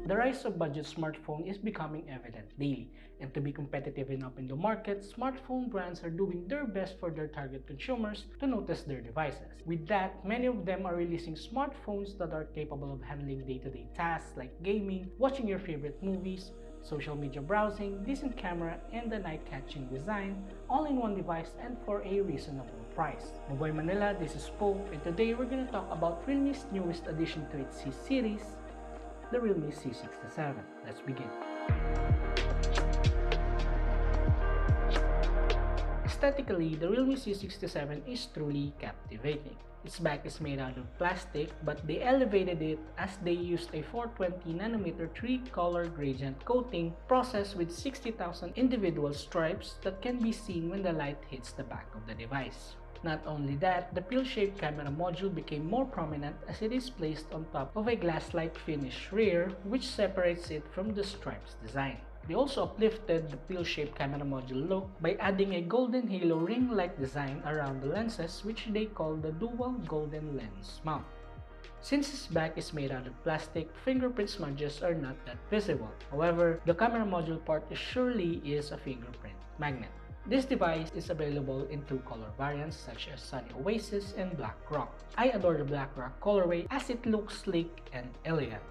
The rise of budget smartphone is becoming evident daily, and to be competitive enough in the market, smartphone brands are doing their best for their target consumers to notice their devices. With that, many of them are releasing smartphones that are capable of handling day-to-day tasks like gaming, watching your favorite movies, social media browsing, decent camera, and the night-catching design, all in one device and for a reasonable price. Maboy Manila, this is Pope, and today we're gonna talk about Realme's newest addition to its C series, the Realme C67. Let's begin. Aesthetically, the Realme C67 is truly captivating. Its back is made out of plastic, but they elevated it as they used a 420nm 3-color gradient coating process with 60,000 individual stripes that can be seen when the light hits the back of the device. Not only that, the pill-shaped camera module became more prominent as it is placed on top of a glass-like finish rear which separates it from the stripes design. They also uplifted the pill-shaped camera module look by adding a golden halo ring-like design around the lenses which they call the dual golden lens mount. Since its back is made out of plastic, fingerprint smudges are not that visible. However, the camera module part surely is a fingerprint magnet. This device is available in two color variants such as Sunny Oasis and Black Rock. I adore the Black Rock colorway as it looks sleek and elegant.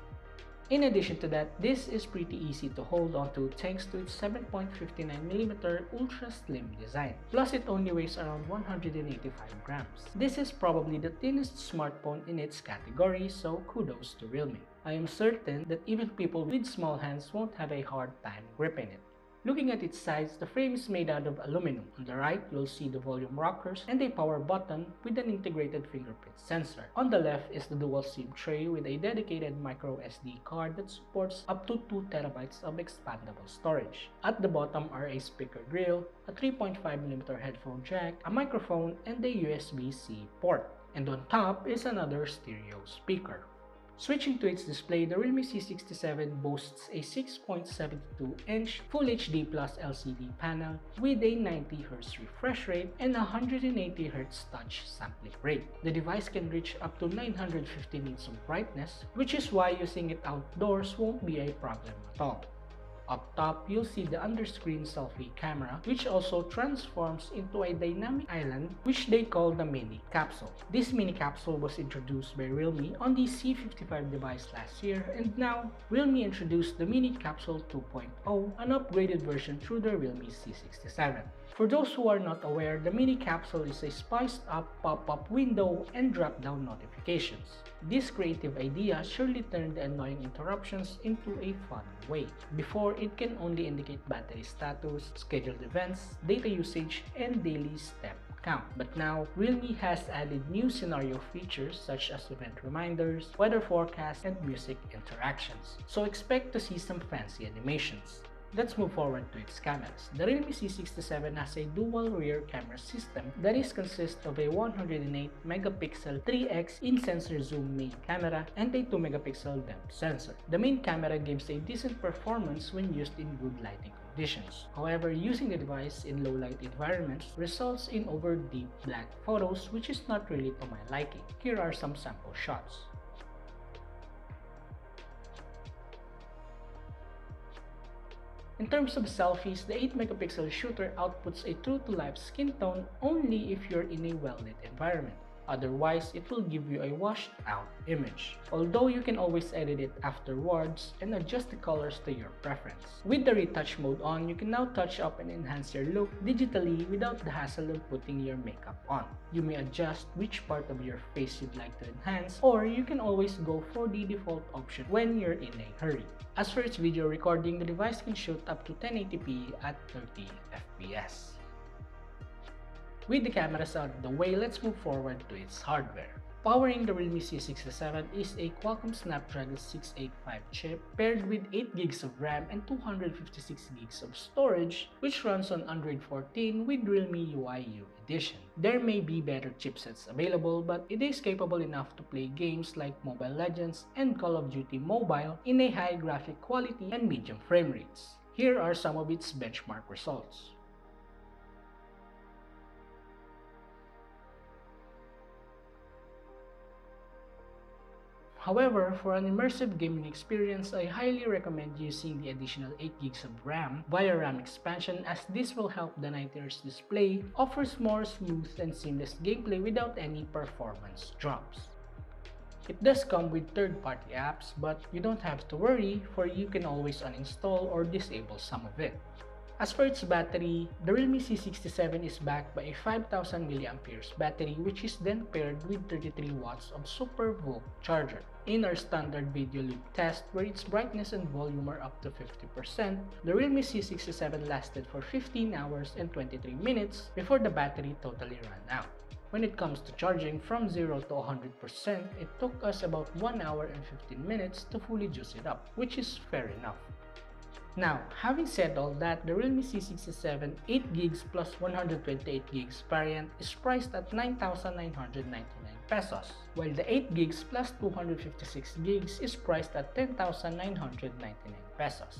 In addition to that, this is pretty easy to hold onto thanks to its 7.59mm ultra slim design. Plus, it only weighs around 185 grams. This is probably the thinnest smartphone in its category, so kudos to Realme. I am certain that even people with small hands won't have a hard time gripping it. Looking at its sides, the frame is made out of aluminum. On the right, you'll see the volume rockers and a power button with an integrated fingerprint sensor. On the left is the dual SIM tray with a dedicated micro SD card that supports up to 2TB of expandable storage. At the bottom are a speaker grill, a 3.5mm headphone jack, a microphone, and a USB-C port. And on top is another stereo speaker. Switching to its display, the Realme C67 boasts a 6.72-inch Full HD Plus LCD panel with a 90Hz refresh rate and 180Hz touch sampling rate. The device can reach up to 950 nits of brightness, which is why using it outdoors won't be a problem at all. Up top, you'll see the underscreen selfie camera, which also transforms into a dynamic island, which they call the mini capsule. This mini capsule was introduced by Realme on the C55 device last year, and now Realme introduced the mini capsule 2.0, an upgraded version through the Realme C67. For those who are not aware, the mini capsule is a spiced up pop-up window and drop-down notifications. This creative idea surely turned the annoying interruptions into a fun way. Before, it can only indicate battery status, scheduled events, data usage, and daily step count. But now, Realme has added new scenario features such as event reminders, weather forecasts, and music interactions. So expect to see some fancy animations. Let's move forward to its cameras. The Realme C67 has a dual rear camera system that consists of a 108MP 3x in-sensor zoom main camera and a 2MP depth sensor. The main camera gives a decent performance when used in good lighting conditions. However, using the device in low-light environments results in over deep black photos, which is not really to my liking. Here are some sample shots. In terms of selfies, the 8MP shooter outputs a true-to-life skin tone only if you're in a well-lit environment. Otherwise, it will give you a washed-out image. Although you can always edit it afterwards and adjust the colors to your preference. With the retouch mode on, you can now touch up and enhance your look digitally without the hassle of putting your makeup on. You may adjust which part of your face you'd like to enhance, or you can always go for the default option when you're in a hurry. As for its video recording, the device can shoot up to 1080p at 30fps. With the cameras out of the way, let's move forward to its hardware. Powering the Realme C67 is a Qualcomm Snapdragon 685 chip paired with 8GB of RAM and 256GB of storage, which runs on Android 14 with Realme UI U Edition. There may be better chipsets available, but it is capable enough to play games like Mobile Legends and Call of Duty Mobile in a high graphic quality and medium frame rates. Here are some of its benchmark results. However, for an immersive gaming experience, I highly recommend using the additional 8 gigs of RAM via RAM expansion, as this will help the 90Hz display offers more smooth and seamless gameplay without any performance drops. It does come with third-party apps, but you don't have to worry, for you can always uninstall or disable some of it. As for its battery, the Realme C67 is backed by a 5000 mAh battery, which is then paired with 33 watts of Super VOOC charger. In our standard video loop test, where its brightness and volume are up to 50%, the Realme C67 lasted for 15 hours and 23 minutes before the battery totally ran out. When it comes to charging from 0 to 100%, it took us about 1 hour and 15 minutes to fully juice it up, which is fair enough. Now, having said all that, the Realme C67 8GB plus 128GB variant is priced at 9,999 pesos, while the 8GB plus 256GB is priced at 10,999 pesos.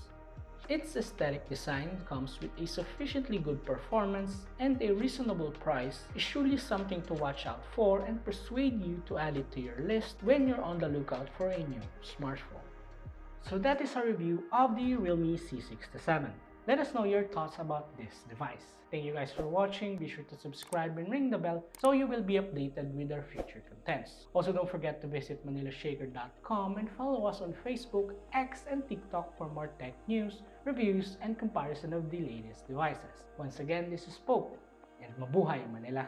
Its aesthetic design comes with a sufficiently good performance, and a reasonable price is surely something to watch out for and persuade you to add it to your list when you're on the lookout for a new smartphone. So that is our review of the Realme C67. Let us know your thoughts about this device. Thank you guys for watching. Be sure to subscribe and ring the bell so you will be updated with our future contents. Also, don't forget to visit manilashaker.com and follow us on Facebook, X, and TikTok for more tech news, reviews, and comparison of the latest devices. Once again, this is Pope, and mabuhay Manila!